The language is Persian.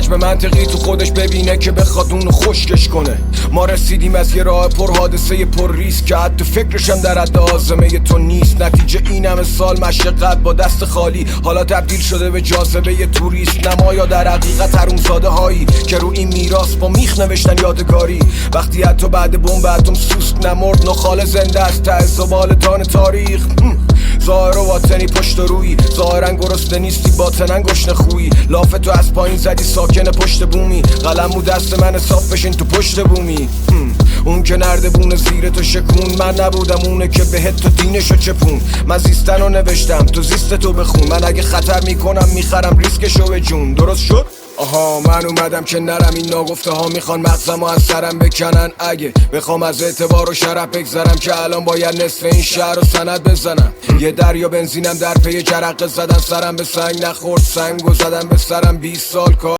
حجم منطقی تو خودش ببینه که بخواد اونو خشکش کنه. ما رسیدیم از یه راه پر حادثه پر ریسک که حتی فکرشم در حد آزمه تو نیست. نتیجه این همه سال مشقت با دست خالی حالا تبدیل شده به جاذبه یه توریست نما، یا در حقیقت حرومزاده هایی که رو این میراث با میخ نوشتن یادگاری. وقتی حتی بعد بمب اتم سوسک نمرد نخال زنده از ته زبالدان تاریخ. ظاهر و باطنی پشت روی، ظاهرا گرسنه نیستی باطنا گشنه خویی. لافتو از پایین زدی ساکن پشت بومی، قلمو دست من صاف بشین تو پشت بومی. اون که نردبون زیر تو شکون، من نبودم اونه که بهت تو دینشو چپون. من زیستن رو نوشتم تو زیست تو بخون، من اگه خطر میکنم میخرم ریسکشو به جون. درست شد؟ آها من اومدم که نرم، این ناگفته ها میخوان مغزمو از سرم بکنن. اگه بخوام از اعتبار و شرف بگذرم که الان باید نصف این شهر رو سند بزنم. یه دریا بنزینم در پی جرقه زدن، سرم به سنگ نخورد سنگو زدم به سرم. 20 سال کار